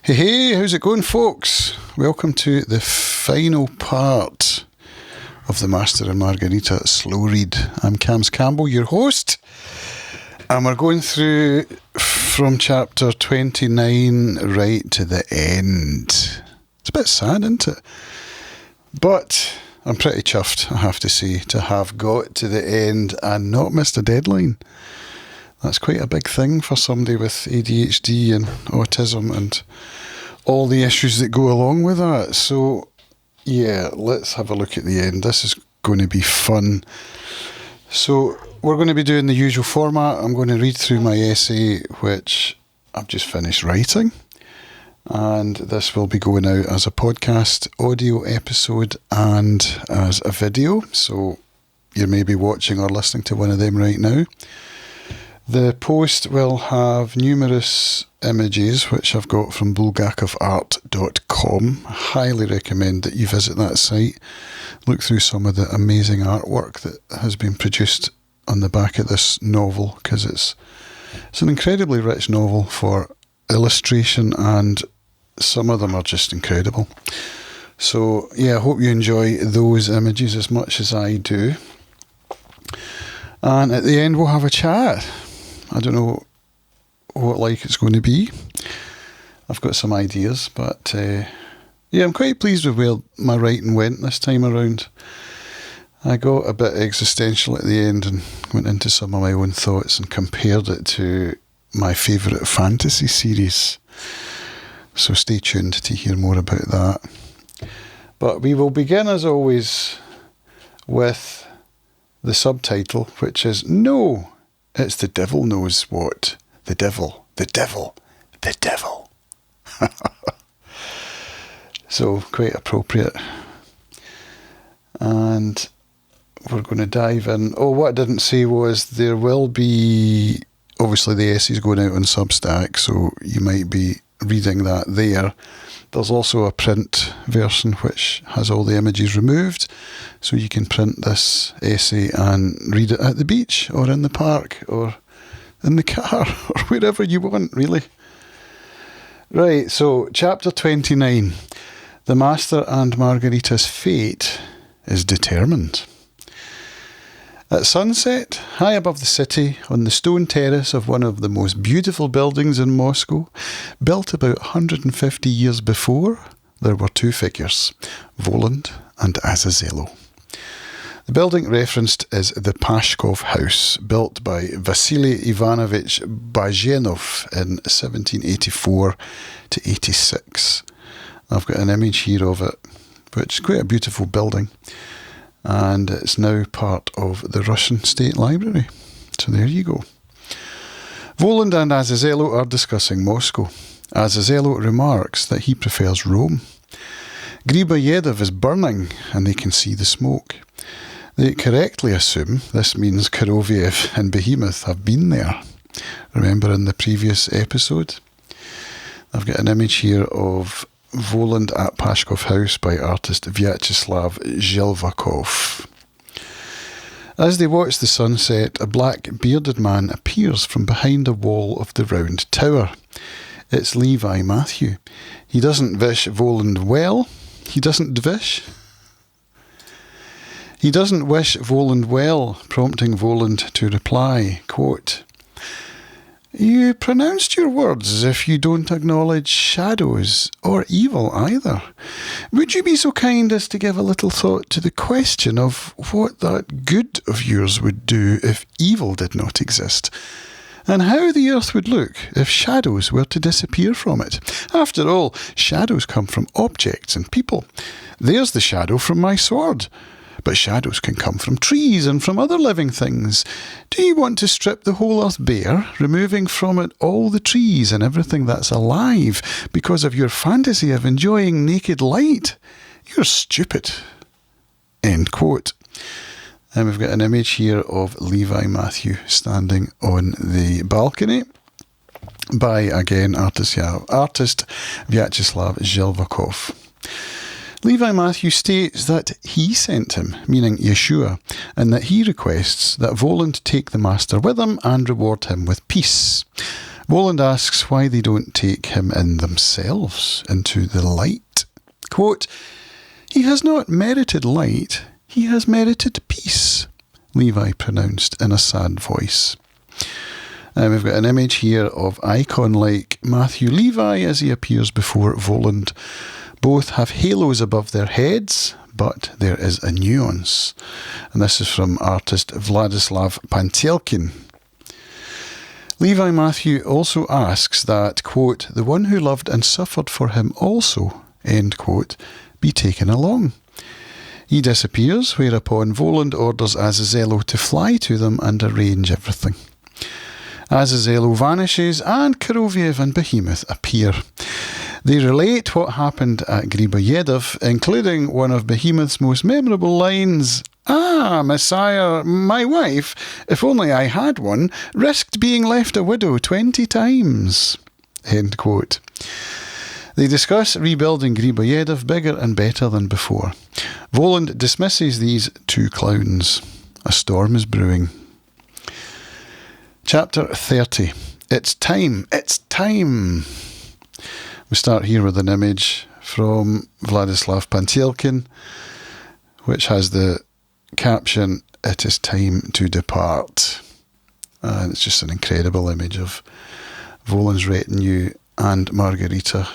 Hey, how's it going, folks? Welcome to the final part of the Master and Margarita slow read. I'm Cams Campbell, your host, and we're going through from chapter 29 right to the end. It's a bit sad, isn't it? But I'm pretty chuffed, I have to say, to have got to the end and not missed a deadline. That's quite a big thing for somebody with ADHD and autism and all the issues that go along with that. So, yeah, let's have a look at the end. This is going to be fun. So, we're going to be doing the usual format. I'm going to read through my essay, which I've just finished writing. And this will be going out as a podcast audio episode and as a video. So, you may be watching or listening to one of them right now. The post will have numerous images which I've got from bulgakovart.com. I highly recommend that you visit that site, look through some of the amazing artwork that has been produced on the back of this novel, because it's an incredibly rich novel for illustration and some of them are just incredible. So yeah, I hope you enjoy those images as much as I do. And at the end we'll have a chat. I don't know what it's going to be. I've got some ideas, but yeah, I'm quite pleased with where my writing went this time around. I got a bit existential at the end and went into some of my own thoughts and compared it to my favourite fantasy series. So stay tuned to hear more about that. But we will begin, as always, with the subtitle, which is No! It's the devil knows what. The devil. So, quite appropriate. And we're going to dive in. Oh, what I didn't say was there will be, obviously the essay's going out on Substack, so you might be reading that there. There's also a print version which has all the images removed, so you can print this essay and read it at the beach or in the park or in the car or wherever you want, really. Right, so chapter 29. The Master and Margarita's fate is determined. At sunset, high above the city, on the stone terrace of one of the most beautiful buildings in Moscow, built about 150 years before, there were two figures, Voland and Azazello. The building referenced is the Pashkov House, built by Vasily Ivanovich Bazhenov in 1784 to 86. I've got an image here of it, which is quite a beautiful building. And it's now part of the Russian State Library. So there you go. Voland and Azazello are discussing Moscow. Azazello remarks that he prefers Rome. Griboyedov is burning and they can see the smoke. They correctly assume this means Koroviev and Behemoth have been there. Remember in the previous episode? I've got an image here of Voland at Pashkov House by artist Vyacheslav Zhelvakov. As they watch the sunset, a black bearded man appears from behind a wall of the round tower. It's Levi Matthew. He doesn't wish Voland well. He doesn't wish Voland well, prompting Voland to reply, quote, "You pronounced your words as if you don't acknowledge shadows or evil either. Would you be so kind as to give a little thought to the question of what that good of yours would do if evil did not exist? And how the earth would look if shadows were to disappear from it? After all, shadows come from objects and people. There's the shadow from my sword. But shadows can come from trees and from other living things. Do you want to strip the whole earth bare, removing from it all the trees and everything that's alive because of your fantasy of enjoying naked light? You're stupid." End quote. And we've got an image here of Levi Matthew standing on the balcony by, again, artist Vyacheslav Zhelvakov. Levi Matthew states that he sent him, meaning Yeshua, and that he requests that Voland take the Master with him and reward him with peace. Voland asks why they don't take him in themselves into the light. Quote, "He has not merited light, he has merited peace," Levi pronounced in a sad voice. We've got an image here of icon-like Matthew Levi as he appears before Voland. Both have halos above their heads, but there is a nuance. And this is from artist Vladislav Pantelkin. Levi Matthew also asks that, quote, "the one who loved and suffered for him also," end quote, be taken along. He disappears, whereupon Voland orders Azazello to fly to them and arrange everything. Azazello vanishes and Koroviev and Behemoth appear. They relate what happened at Griboyedov, including one of Behemoth's most memorable lines, "Ah, Messiah, my wife, if only I had one, risked being left a widow 20 times." End quote. They discuss rebuilding Griboyedov bigger and better than before. Voland dismisses these two clowns. A storm is brewing. Chapter 30. It's time. It's time. We start here with an image from Vladislav Pantelkin, which has the caption, "It is time to depart." And it's just an incredible image of Voland's retinue and Margarita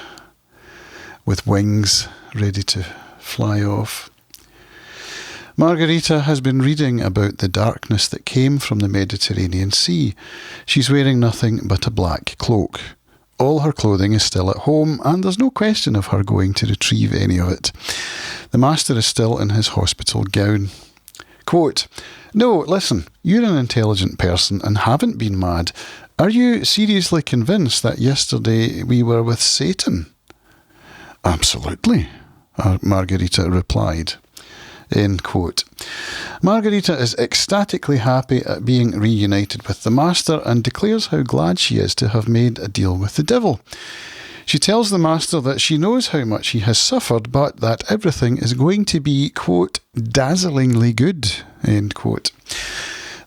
with wings ready to fly off. Margarita has been reading about the darkness that came from the Mediterranean Sea. She's wearing nothing but a black cloak. All her clothing is still at home, and there's no question of her going to retrieve any of it. The master is still in his hospital gown. Quote, "No, listen, you're an intelligent person and haven't been mad. Are you seriously convinced that yesterday we were with Satan?" "Absolutely," Margarita replied. End quote. Margarita is ecstatically happy at being reunited with the master and declares how glad she is to have made a deal with the devil. She tells the master that she knows how much he has suffered, but that everything is going to be, quote, "dazzlingly good," end quote.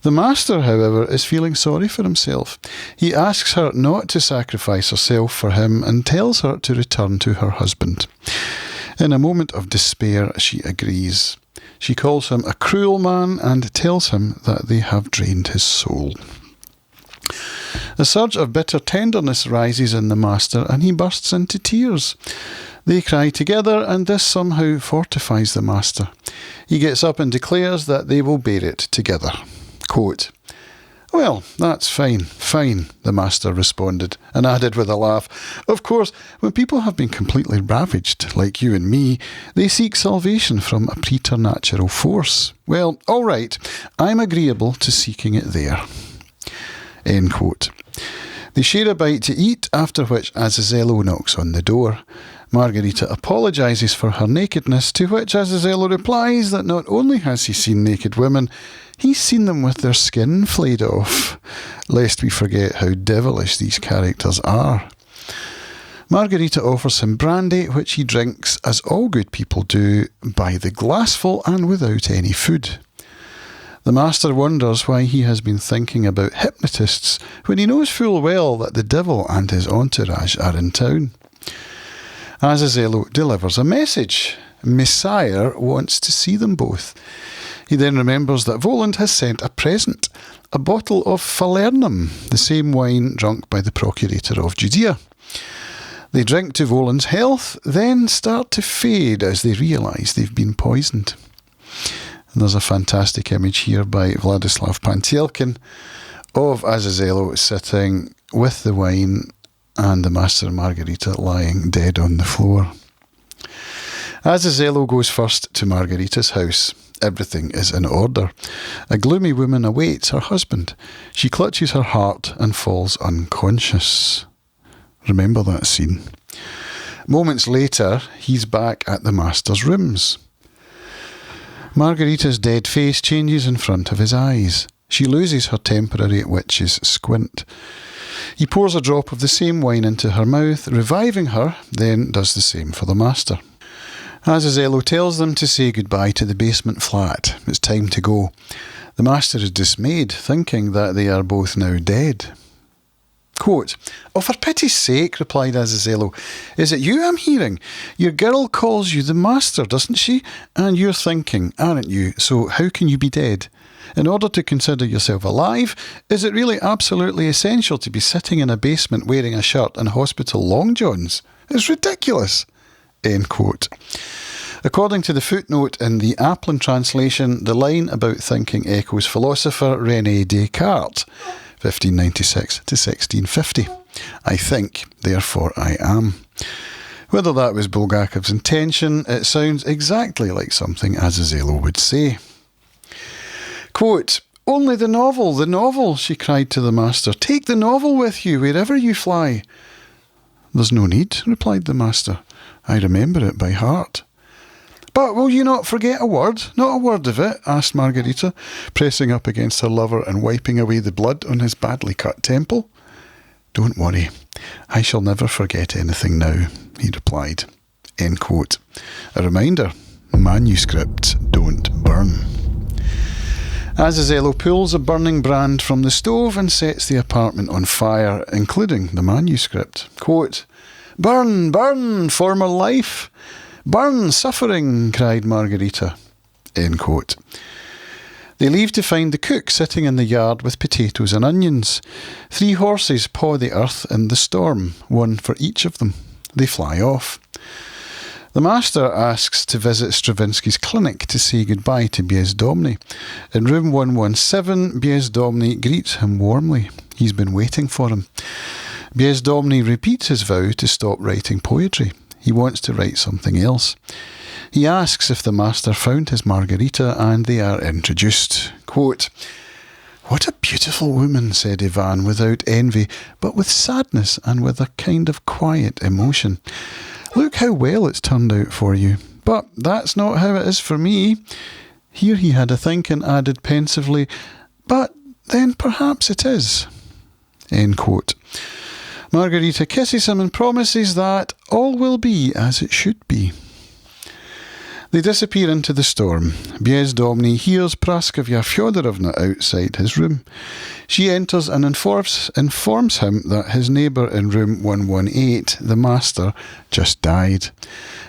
The master, however, is feeling sorry for himself. He asks her not to sacrifice herself for him and tells her to return to her husband. In a moment of despair, she agrees. She calls him a cruel man and tells him that they have drained his soul. A surge of bitter tenderness rises in the master and he bursts into tears. They cry together and this somehow fortifies the master. He gets up and declares that they will bear it together. Quote, "Well, that's fine, the master responded, and added with a laugh, "Of course, when people have been completely ravaged, like you and me, they seek salvation from a preternatural force. Well, all right, I'm agreeable to seeking it there." End quote. They share a bite to eat, after which Azazello knocks on the door. Margarita apologises for her nakedness, to which Azazello replies that not only has he seen naked women, he's seen them with their skin flayed off, lest we forget how devilish these characters are. Margarita offers him brandy, which he drinks, as all good people do, by the glassful and without any food. The master wonders why he has been thinking about hypnotists when he knows full well that the devil and his entourage are in town. Azazello delivers a message. Messiah wants to see them both. He then remembers that Voland has sent a present, a bottle of Falernum, the same wine drunk by the procurator of Judea. They drink to Voland's health, then start to fade as they realise they've been poisoned. And there's a fantastic image here by Vladislav Pantelkin of Azazello sitting with the wine and the Master and Margarita lying dead on the floor. Azazello goes first to Margarita's house. Everything is in order. A gloomy woman awaits her husband. She clutches her heart and falls unconscious. Remember that scene. Moments later, he's back at the master's rooms. Margarita's dead face changes in front of his eyes. She loses her temporary witch's squint. He pours a drop of the same wine into her mouth, reviving her, then does the same for the master. Azazello tells them to say goodbye to the basement flat. It's time to go. The master is dismayed, thinking that they are both now dead. Quote, "Oh, for pity's sake," replied Azazello, "is it you I'm hearing? Your girl calls you the master, doesn't she? And you're thinking, aren't you, so how can you be dead? In order to consider yourself alive, is it really absolutely essential to be sitting in a basement wearing a shirt and hospital long johns? It's ridiculous." End quote. According to the footnote in the Applin translation, the line about thinking echoes philosopher René Descartes, 1596 to 1650. I think, therefore I am. Whether that was Bulgakov's intention, it sounds exactly like something Azazello would say. Quote, "Only the novel," she cried to the master. "Take the novel with you wherever you fly." "There's no need," replied the master. "I remember it by heart." "But will you not forget a word? Not a word of it?" asked Margarita, pressing up against her lover and wiping away the blood on his badly cut temple. "Don't worry, I shall never forget anything now," he replied. End quote. A reminder, manuscripts don't burn. Azazello pulls a burning brand from the stove and sets the apartment on fire, including the manuscript. Quote, "Burn, burn, former life! Burn, suffering!" cried Margarita. End quote. They leave to find the cook sitting in the yard with potatoes and onions. 3 horses paw the earth in the storm, 1 for each of them. They fly off. The master asks to visit Stravinsky's clinic to say goodbye to Biesdomny. In room 117, Biesdomny greets him warmly. He's been waiting for him. Biesdomny repeats his vow to stop writing poetry. He wants to write something else. He asks if the master found his Margarita, and they are introduced. Quote, "What a beautiful woman," said Ivan, without envy, but with sadness and with a kind of quiet emotion. "Look how well it's turned out for you. But that's not how it is for me." Here he had a think and added pensively, "But then perhaps it is." End quote. Margarita kisses him and promises that all will be as it should be. They disappear into the storm. Biesdomny hears Praskovya Fyodorovna outside his room. She enters and informs him that his neighbour in room 118, the master, just died.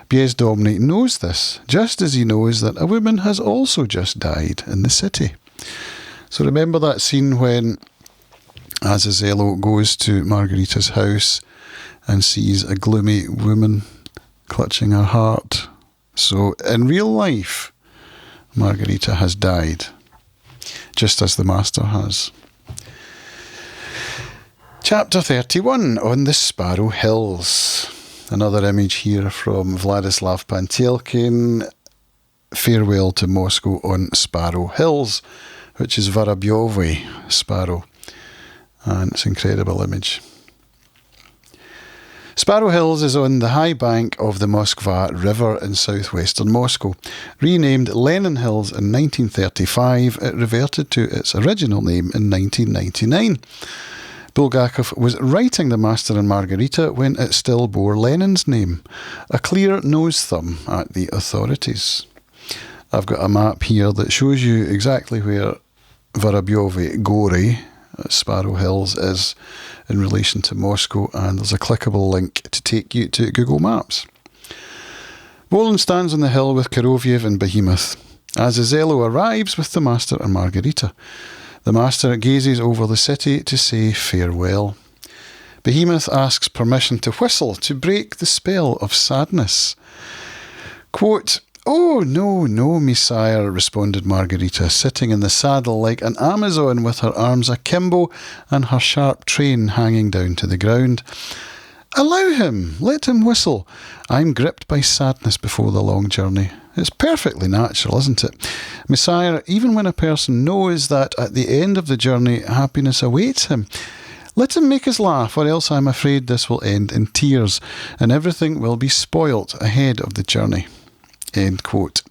Biesdomny knows this, just as he knows that a woman has also just died in the city. So remember that scene when Azazello goes to Margarita's house and sees a gloomy woman clutching her heart. So in real life, Margarita has died, just as the master has. Chapter 31, On the Sparrow Hills. Another image here from Vladislav Pantelkin, Farewell to Moscow on Sparrow Hills, which is Vorobyovoy Sparrow. And it's an incredible image. Sparrow Hills is on the high bank of the Moskva River in southwestern Moscow. Renamed Lenin Hills in 1935, it reverted to its original name in 1999. Bulgakov was writing The Master and Margarita when it still bore Lenin's name. A clear nose thumb at the authorities. I've got a map here that shows you exactly where Vorobyovoy Gory, Sparrow Hills, is in relation to Moscow, and there's a clickable link to take you to Google Maps. Volin stands on the hill with Koroviev and Behemoth. Azazello arrives with the Master and Margarita. The Master gazes over the city to say farewell. Behemoth asks permission to whistle to break the spell of sadness. Quote, "Oh, no, no, Messire," responded Margarita, sitting in the saddle like an Amazon with her arms akimbo and her sharp train hanging down to the ground. "Allow him, let him whistle. I'm gripped by sadness before the long journey. It's perfectly natural, isn't it? Messire, even when a person knows that at the end of the journey happiness awaits him, let him make us laugh, or else I'm afraid this will end in tears, and everything will be spoilt ahead of the journey." End quote.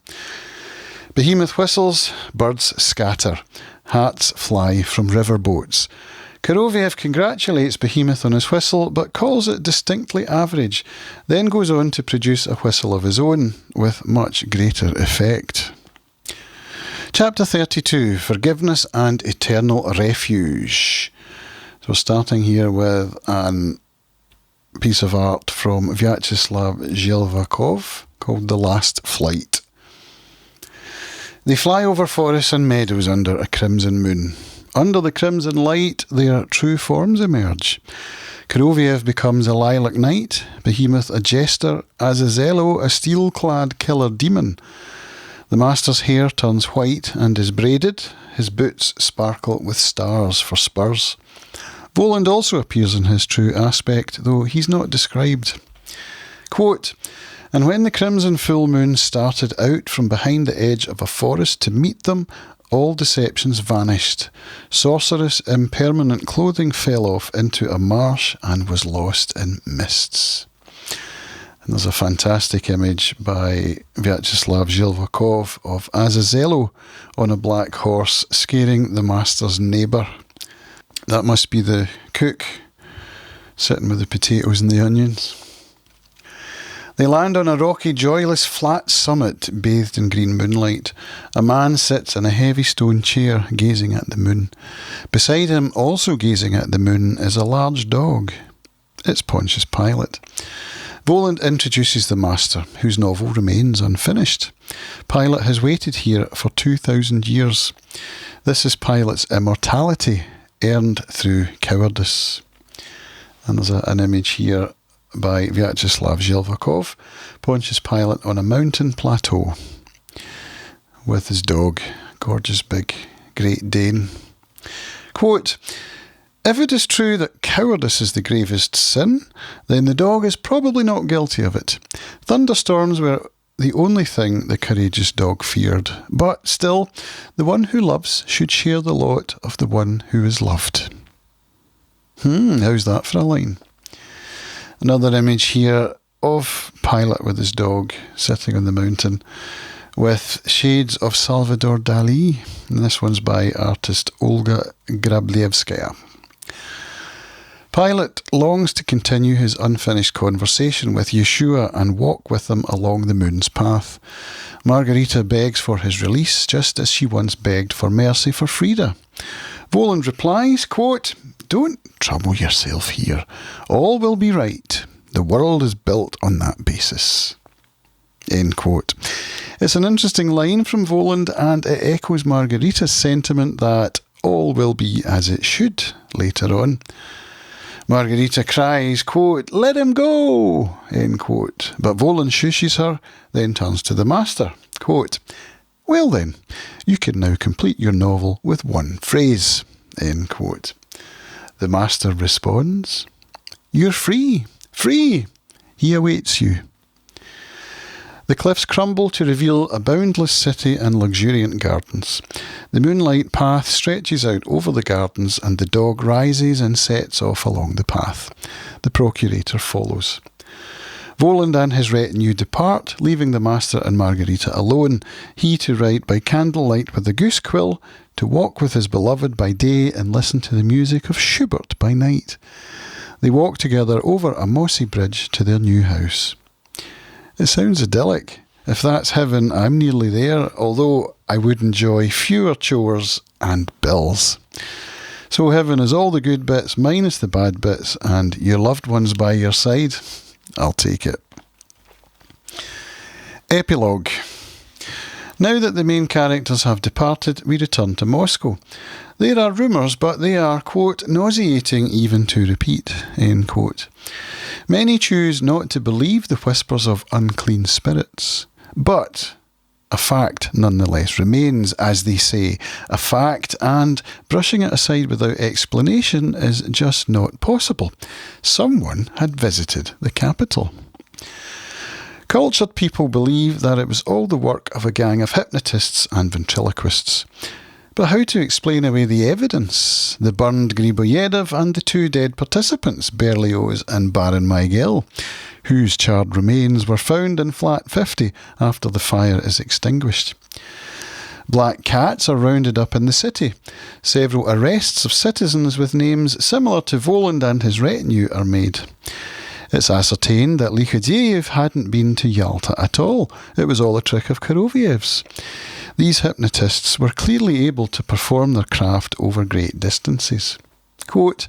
Behemoth whistles, birds scatter, hats fly from river boats. Koroviev congratulates Behemoth on his whistle, but calls it distinctly average, then goes on to produce a whistle of his own, with much greater effect. Chapter 32, Forgiveness and Eternal Refuge. So starting here with an piece of art from Vyacheslav Zhilvakov called The Last Flight. They fly over forests and meadows under a crimson moon. Under the crimson light, their true forms emerge. Koroviev becomes a lilac knight, Behemoth a jester, Azazello a steel-clad killer demon. The master's hair turns white and is braided. His boots sparkle with stars for spurs. Voland also appears in his true aspect, though he's not described. Quote, "And when the crimson full moon started out from behind the edge of a forest to meet them, all deceptions vanished. Sorceress impermanent clothing fell off into a marsh and was lost in mists." And there's a fantastic image by Vyacheslav Zhilvakov of Azazello on a black horse scaring the master's neighbour. That must be the cook sitting with the potatoes and the onions. They land on a rocky, joyless, flat summit bathed in green moonlight. A man sits in a heavy stone chair gazing at the moon. Beside him, also gazing at the moon, is a large dog. It's Pontius Pilate. Voland introduces the master, whose novel remains unfinished. Pilate has waited here for 2,000 years. This is Pilate's immortality, earned through cowardice. And there's an image here by Vyacheslav Zhilvakov, Pontius Pilate on a mountain plateau with his dog, gorgeous big Great Dane. Quote, "If it is true that cowardice is the gravest sin, then the dog is probably not guilty of it. Thunderstorms were the only thing the courageous dog feared. But still, the one who loves should share the lot of the one who is loved." How's that for a line? Another image here of Pilate with his dog sitting on the mountain with shades of Salvador Dali. And this one's by artist Olga Grablievskaya. Pilate longs to continue his unfinished conversation with Yeshua and walk with him along the moon's path. Margarita begs for his release, just as she once begged for mercy for Frida. Voland replies, quote, "Don't trouble yourself here. All will be right. The world is built on that basis." End quote. It's an interesting line from Voland, and it echoes Margarita's sentiment that all will be as it should later on. Margarita cries, quote, "Let him go," end quote. But Voland shushes her, then turns to the master, quote, "Well then, you can now complete your novel with one phrase," end quote. The master responds, "You're free, free. He awaits you." The cliffs crumble to reveal a boundless city and luxuriant gardens. The moonlight path stretches out over the gardens, and the dog rises and sets off along the path. The procurator follows. Voland and his retinue depart, leaving the master and Margarita alone, he to write by candlelight with a goose quill, to walk with his beloved by day and listen to the music of Schubert by night. They walk together over a mossy bridge to their new house. It sounds idyllic. If that's heaven, I'm nearly there, although I would enjoy fewer chores and bills. So heaven is all the good bits minus the bad bits, and your loved ones by your side. I'll take it. Epilogue. Now that the main characters have departed, we return to Moscow. There are rumours, but they are, quote, "nauseating even to repeat," end quote. Many choose not to believe the whispers of unclean spirits, but a fact nonetheless remains, as they say, a fact, and brushing it aside without explanation is just not possible. Someone had visited the capital. Cultured people believe that it was all the work of a gang of hypnotists and ventriloquists. But how to explain away the evidence? The burned Griboyedov and the two dead participants, Berlioz and Baron Miguel, whose charred remains were found in flat 50 after the fire is extinguished. Black cats are rounded up in the city. Several arrests of citizens with names similar to Voland and his retinue are made. It's ascertained that Likhodiev hadn't been to Yalta at all. It was all a trick of Koroviev's. These hypnotists were clearly able to perform their craft over great distances. Quote,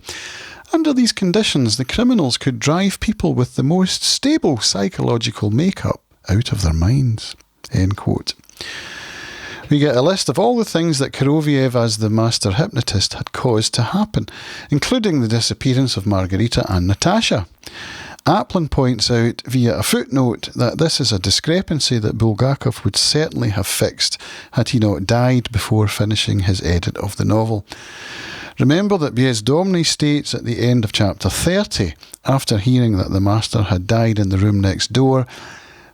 "Under these conditions, the criminals could drive people with the most stable psychological makeup out of their minds." End quote. We get a list of all the things that Koroviev, as the master hypnotist, had caused to happen, including the disappearance of Margarita and Natasha. Aplin points out via a footnote that this is a discrepancy that Bulgakov would certainly have fixed had he not died before finishing his edit of the novel. Remember that Bezdomny states at the end of chapter 30, after hearing that the master had died in the room next door,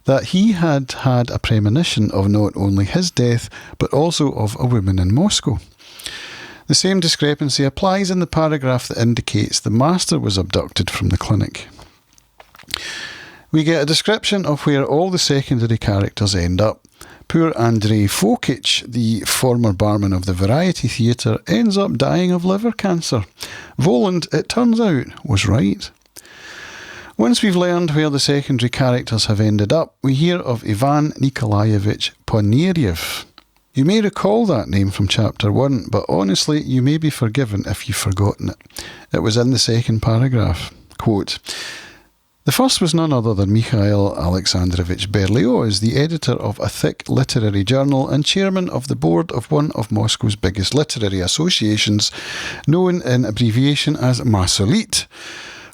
that he had had a premonition of not only his death, but also of a woman in Moscow. The same discrepancy applies in the paragraph that indicates the master was abducted from the clinic. We get a description of where all the secondary characters end up. Poor Andrei Fokic, the former barman of the Variety Theatre, ends up dying of liver cancer. Voland, it turns out, was right. Once we've learned where the secondary characters have ended up, we hear of Ivan Nikolaevich Poniryev. You may recall that name from chapter 1, but honestly, you may be forgiven if you've forgotten it. It was in the second paragraph. Quote, "The first was none other than Mikhail Alexandrovich Berlioz, the editor of a thick literary journal and chairman of the board of one of Moscow's biggest literary associations, known in abbreviation as Masolit,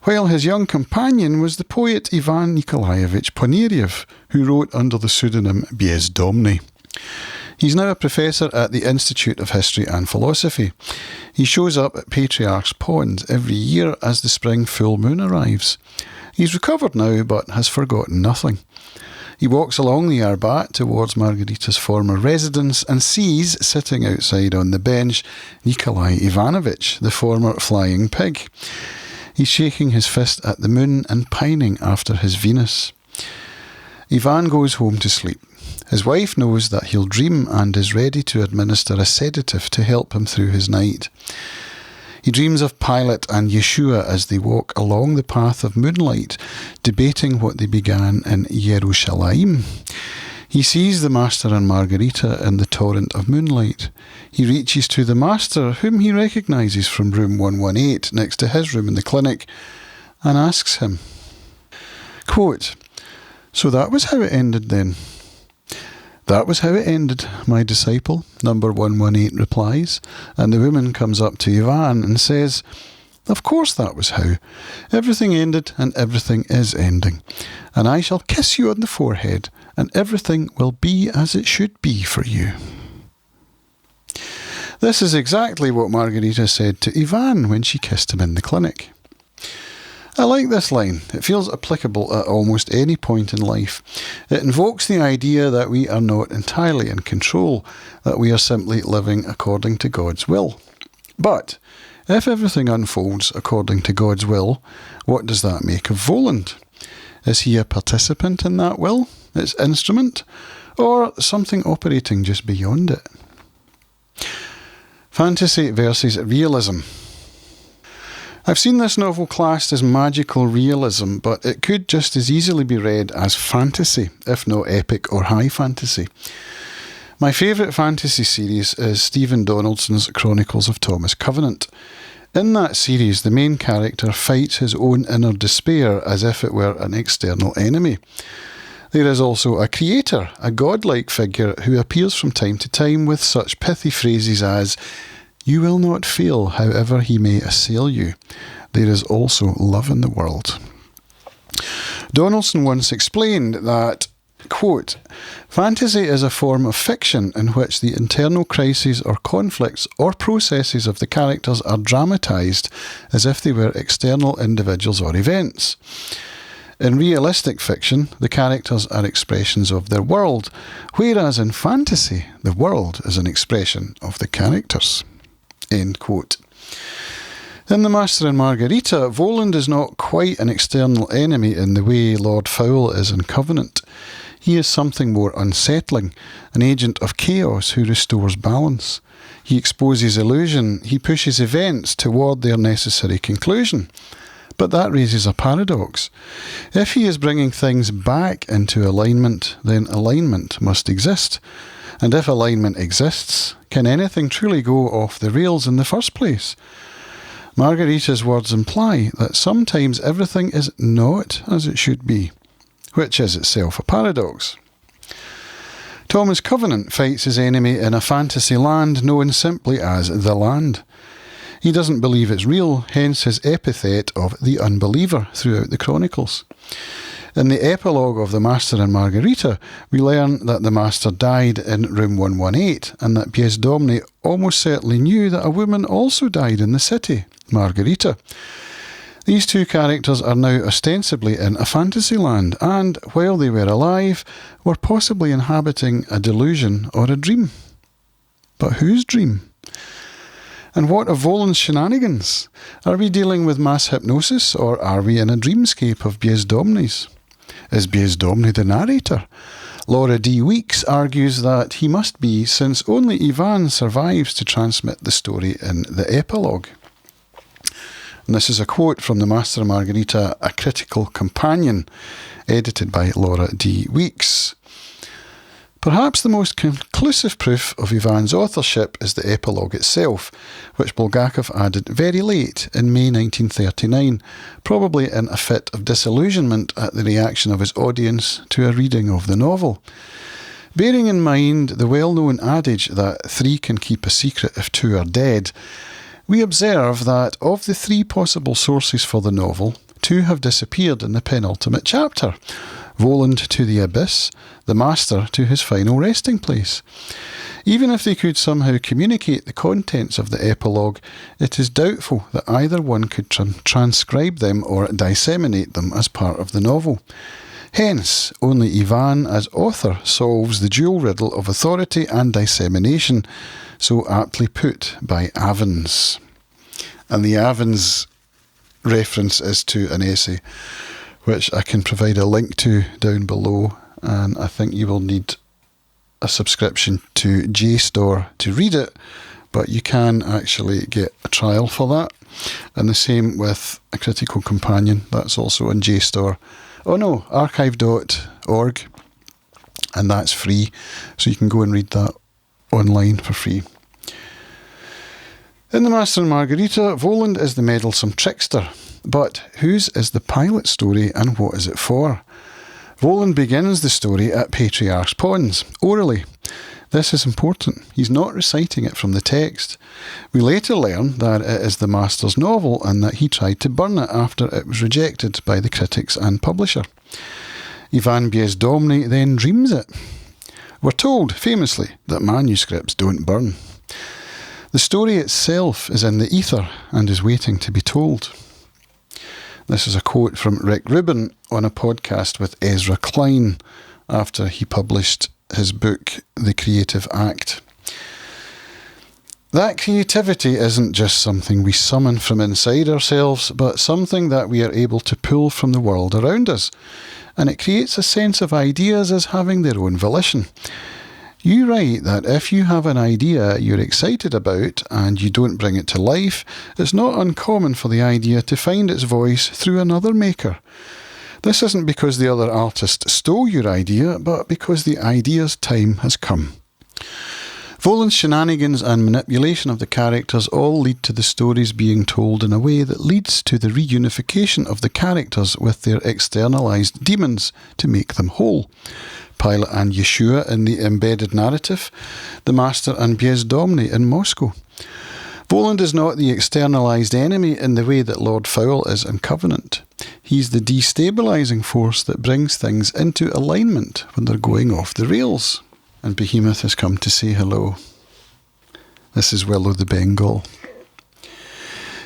while his young companion was the poet Ivan Nikolaevich Poniryev, who wrote under the pseudonym Bezdomny. He's now a professor at the Institute of History and Philosophy. He shows up at Patriarch's Pond every year as the spring full moon arrives. He's recovered now, but has forgotten nothing. He walks along the Arbat towards Margarita's former residence and sees, sitting outside on the bench, Nikolai Ivanovich, the former flying pig. He's shaking his fist at the moon and pining after his Venus. Ivan goes home to sleep. His wife knows that he'll dream and is ready to administer a sedative to help him through his night. He dreams of Pilate and Yeshua as they walk along the path of moonlight, debating what they began in Yerushalayim. He sees the Master and Margarita in the torrent of moonlight. He reaches to the Master, whom he recognises from room 118, next to his room in the clinic, and asks him, quote, "So that was how it ended then?" "That was how it ended, my disciple," number 118 replies, and the woman comes up to Ivan and says, "Of course that was how. Everything ended and everything is ending. And I shall kiss you on the forehead, and everything will be as it should be for you." This is exactly what Margarita said to Ivan when she kissed him in the clinic. I like this line. It feels applicable at almost any point in life. It invokes the idea that we are not entirely in control, that we are simply living according to God's will. But if everything unfolds according to God's will, what does that make of Voland? Is he a participant in that will, its instrument, or something operating just beyond it? Fantasy versus realism. I've seen this novel classed as magical realism, but it could just as easily be read as fantasy, if not epic or high fantasy. My favourite fantasy series is Stephen Donaldson's Chronicles of Thomas Covenant. In that series, the main character fights his own inner despair as if it were an external enemy. There is also a creator, a godlike figure who appears from time to time with such pithy phrases as, "You will not fail, however he may assail you. There is also love in the world." Donaldson once explained that, quote, "Fantasy is a form of fiction in which the internal crises or conflicts or processes of the characters are dramatised as if they were external individuals or events. In realistic fiction, the characters are expressions of their world, whereas in fantasy, the world is an expression of the characters." End quote. In The Master and Margarita, Voland is not quite an external enemy in the way Lord Fowl is in Covenant. He is something more unsettling, an agent of chaos who restores balance. He exposes illusion, he pushes events toward their necessary conclusion. But that raises a paradox. If he is bringing things back into alignment, then alignment must exist. And if alignment exists, can anything truly go off the rails in the first place? Margarita's words imply that sometimes everything is not as it should be, which is itself a paradox. Thomas Covenant fights his enemy in a fantasy land known simply as the Land. He doesn't believe it's real, hence his epithet of the Unbeliever throughout the Chronicles. In the epilogue of the Master and Margarita, we learn that the Master died in room 118 and that Pies Domini almost certainly knew that a woman also died in the city, Margarita. These two characters are now ostensibly in a fantasy land and, while they were alive, were possibly inhabiting a delusion or a dream. But whose dream? And what of Volan's shenanigans? Are we dealing with mass hypnosis, or are we in a dreamscape of Pies Domini's? Is Pies Domini the narrator? Laura D. Weeks argues that he must be, since only Ivan survives to transmit the story in the epilogue. And this is a quote from the Master and Margarita, A Critical Companion, edited by Laura D. Weeks. Perhaps the most conclusive proof of Ivan's authorship is the epilogue itself, which Bulgakov added very late in May 1939, probably in a fit of disillusionment at the reaction of his audience to a reading of the novel. Bearing in mind the well-known adage that 3 can keep a secret if 2 are dead, we observe that of the 3 possible sources for the novel, 2 have disappeared in the penultimate chapter. Voland to the abyss, the Master to his final resting place. Even if they could somehow communicate the contents of the epilogue, it is doubtful that either one could transcribe them or disseminate them as part of the novel. Hence, only Ivan as author solves the dual riddle of authority and dissemination, so aptly put by Avens. And the Avens reference is to an essay which I can provide a link to down below, and I think you will need a subscription to JSTOR to read it, but you can actually get a trial for that. And the same with A Critical Companion, that's also on JSTOR. Oh no, archive.org, and that's free, so you can go and read that online for free. In The Master and Margarita, Voland is the meddlesome trickster. But whose is the pilot story and what is it for? Voland begins the story at Patriarch's Ponds, orally. This is important. He's not reciting it from the text. We later learn that it is the Master's novel and that he tried to burn it after it was rejected by the critics and publisher. Ivan Pies Domini then dreams it. We're told, famously, that manuscripts don't burn. The story itself is in the ether and is waiting to be told. This is a quote from Rick Rubin on a podcast with Ezra Klein after he published his book, The Creative Act. That creativity isn't just something we summon from inside ourselves, but something that we are able to pull from the world around us. And it creates a sense of ideas as having their own volition. You write that if you have an idea you're excited about and you don't bring it to life, it's not uncommon for the idea to find its voice through another maker. This isn't because the other artist stole your idea, but because the idea's time has come. Voland's shenanigans and manipulation of the characters all lead to the stories being told in a way that leads to the reunification of the characters with their externalised demons to make them whole. Pilate and Yeshua in the embedded narrative, the Master and Pies Domini in Moscow. Voland is not the externalised enemy in the way that Lord Fowl is in Covenant. He's the destabilising force that brings things into alignment when they're going off the rails. And Behemoth has come to say hello. This is Willow the Bengal.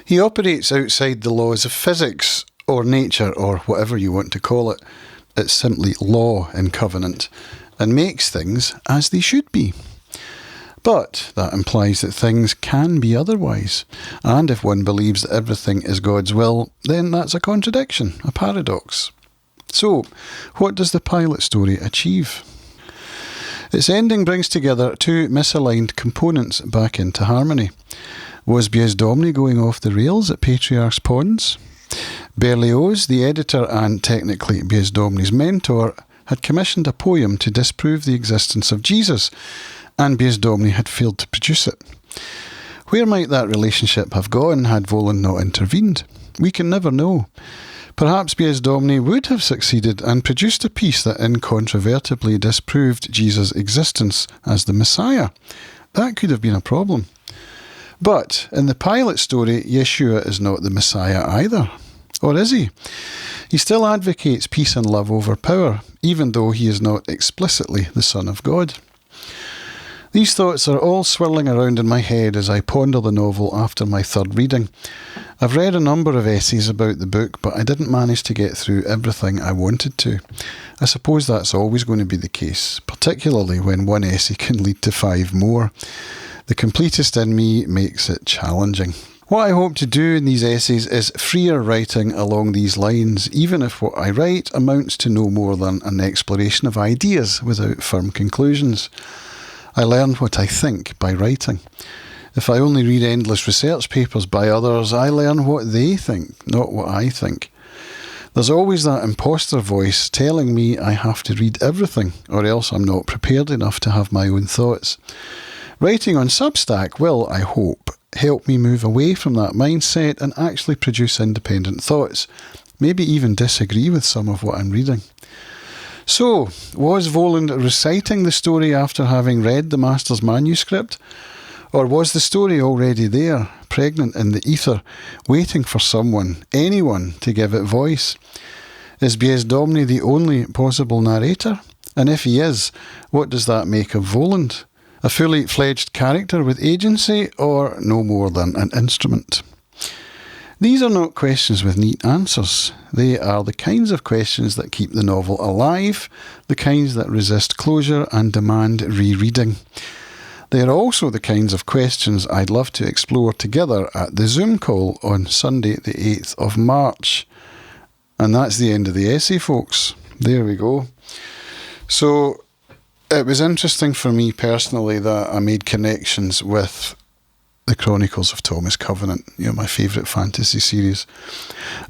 He operates outside the laws of physics, or nature, or whatever you want to call it. It's simply law in Covenant, and makes things as they should be. But that implies that things can be otherwise, and if one believes that everything is God's will, then that's a contradiction, a paradox. So, what does the pilot story achieve? Its ending brings together two misaligned components back into harmony. Was Pies Domini going off the rails at Patriarch's Ponds? Berlioz, the editor and technically Pies Domini's mentor, had commissioned a poem to disprove the existence of Jesus, and Pies Domini had failed to produce it. Where might that relationship have gone had Voland not intervened? We can never know. Perhaps B.S. Domney would have succeeded and produced a piece that incontrovertibly disproved Jesus' existence as the Messiah. That could have been a problem. But in the Pilate story, Yeshua is not the Messiah either. Or is he? He still advocates peace and love over power, even though he is not explicitly the Son of God. These thoughts are all swirling around in my head as I ponder the novel after my third reading. I've read a number of essays about the book, but I didn't manage to get through everything I wanted to. I suppose that's always going to be the case, particularly when one essay can lead to 5 more. The completist in me makes it challenging. What I hope to do in these essays is freer writing along these lines, even if what I write amounts to no more than an exploration of ideas without firm conclusions. I learn what I think by writing. If I only read endless research papers by others, I learn what they think, not what I think. There's always that imposter voice telling me I have to read everything, or else I'm not prepared enough to have my own thoughts. Writing on Substack will, I hope, help me move away from that mindset and actually produce independent thoughts, maybe even disagree with some of what I'm reading. So, was Voland reciting the story after having read the Master's manuscript? Or was the story already there, pregnant in the ether, waiting for someone, anyone, to give it voice? Is B.S. Domney the only possible narrator? And if he is, what does that make of Voland? A fully fledged character with agency, or no more than an instrument? These are not questions with neat answers. They are the kinds of questions that keep the novel alive, the kinds that resist closure and demand rereading. They are also the kinds of questions I'd love to explore together at the Zoom call on Sunday the 8th of March. And that's the end of the essay, folks. There we go. So it was interesting for me personally that I made connections with the Chronicles of Thomas Covenant, my favourite fantasy series.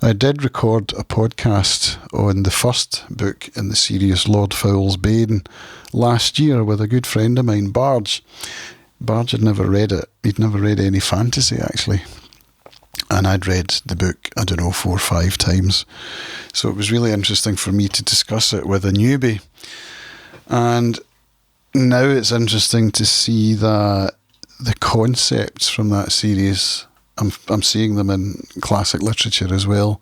I did record a podcast on the first book in the series, Lord Fowl's Bane, last year with a good friend of mine, Barge. Barge had never read it. He'd never read any fantasy, actually. And I'd read the book, 4 or 5 times. So it was really interesting for me to discuss it with a newbie. And now it's interesting to see that the concepts from that series, I'm seeing them in classic literature as well,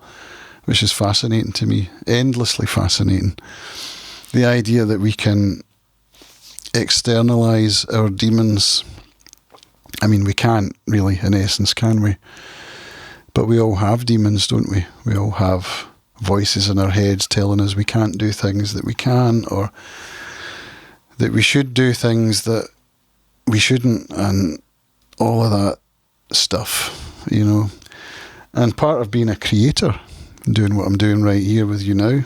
which is fascinating to me, endlessly fascinating. The idea that we can externalise our demons. I mean, we can't really, in essence, can we? But we all have demons, don't we? We all have voices in our heads telling us we can't do things that we can, or that we should do things that we shouldn't, and all of that stuff, And part of being a creator, doing what I'm doing right here with you now,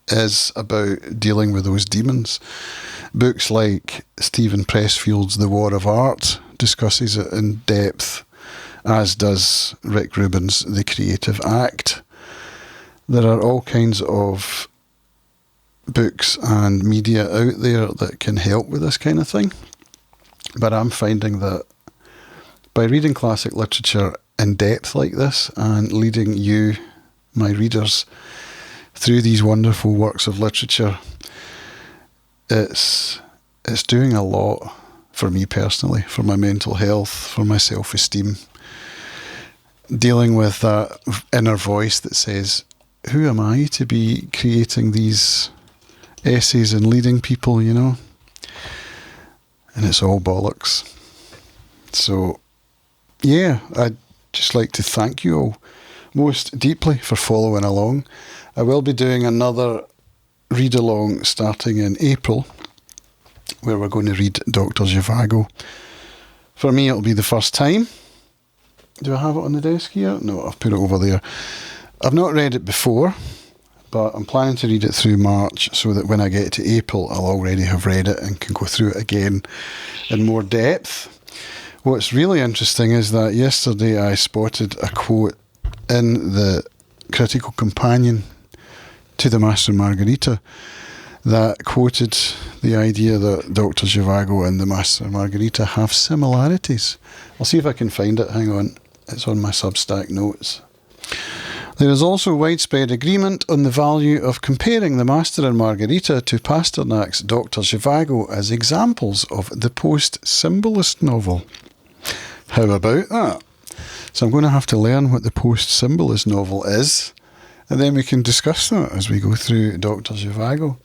is about dealing with those demons. Books like Stephen Pressfield's The War of Art discusses it in depth, as does Rick Rubin's The Creative Act. There are all kinds of books and media out there that can help with this kind of thing. But I'm finding that by reading classic literature in depth like this and leading you, my readers, through these wonderful works of literature, it's doing a lot for me personally, for my mental health, for my self-esteem. Dealing with that inner voice that says, who am I to be creating these essays and leading people, And it's all bollocks. So, yeah, I'd just like to thank you all most deeply for following along. I will be doing another read-along starting in April, where we're going to read Dr. Zhivago. For me, it'll be the first time. Do I have it on the desk here? No, I've put it over there. I've not read it before, but I'm planning to read it through March so that when I get to April, I'll already have read it and can go through it again in more depth. What's really interesting is that yesterday I spotted a quote in the critical companion to the Master and Margarita that quoted the idea that Dr. Zhivago and the Master and Margarita have similarities. I'll see if I can find it. Hang on. It's on my Substack notes. There is also widespread agreement on the value of comparing the Master and Margarita to Pasternak's Dr. Zhivago as examples of the post-symbolist novel. How about that? So I'm going to have to learn what the post-symbolist novel is, and then we can discuss that as we go through Dr. Zhivago.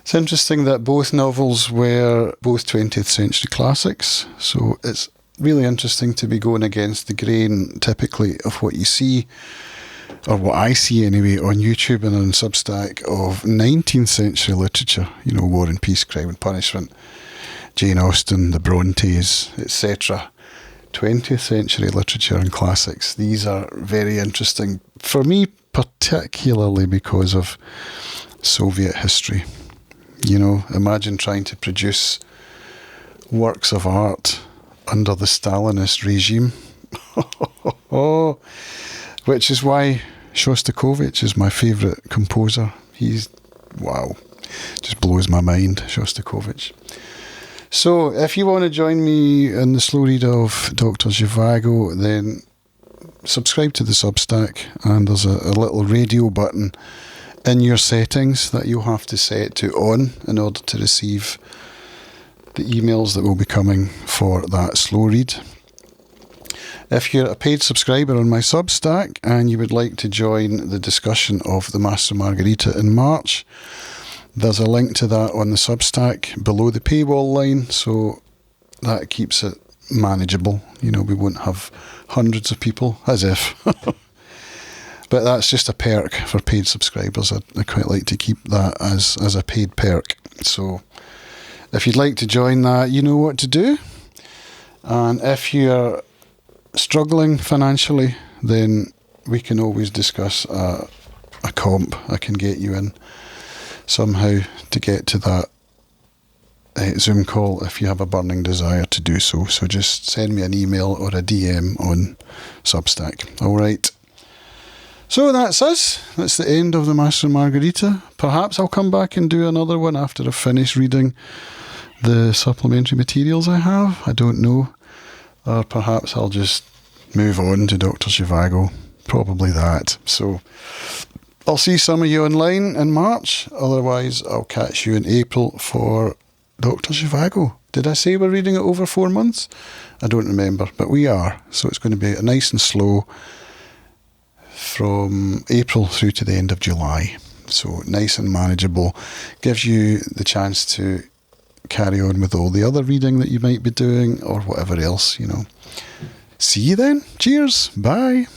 It's interesting that both novels were both 20th century classics, so it's really interesting to be going against the grain typically of what you see, or what I see anyway, on YouTube and on Substack of 19th century literature, you know, War and Peace, Crime and Punishment, Jane Austen, the Brontes, etc. 20th century literature and classics. These are very interesting for me, particularly because of Soviet history. You know, imagine trying to produce works of art under the Stalinist regime. Which is why Shostakovich is my favourite composer. He's, wow, just blows my mind, Shostakovich. So if you want to join me in the slow read of Dr. Zhivago, then subscribe to the Substack, and there's a little radio button in your settings that you'll have to set to on in order to receive the emails that will be coming for that slow read. If you're a paid subscriber on my Substack and you would like to join the discussion of the Master and Margarita in March, there's a link to that on the Substack below the paywall line, so that keeps it manageable. You know, we won't have hundreds of people, as if. But that's just a perk for paid subscribers. I quite like to keep that as a paid perk. So if you'd like to join that, you know what to do. And if you're struggling financially, then we can always discuss a comp. I can get you in somehow to get to that Zoom call if you have a burning desire to do so. So just send me an email or a DM on Substack. All right. So that's us. That's the end of the Master and Margarita. Perhaps I'll come back and do another one after I've finished reading the supplementary materials I have. I don't know. Or perhaps I'll just move on to Dr. Zhivago. Probably that. So I'll see some of you online in March. Otherwise, I'll catch you in April for Dr. Zhivago. Did I say we're reading it over 4 months? I don't remember, but we are. So it's going to be nice and slow from April through to the end of July. So nice and manageable. Gives you the chance to carry on with all the other reading that you might be doing or whatever else, you know. See you then. Cheers. Bye.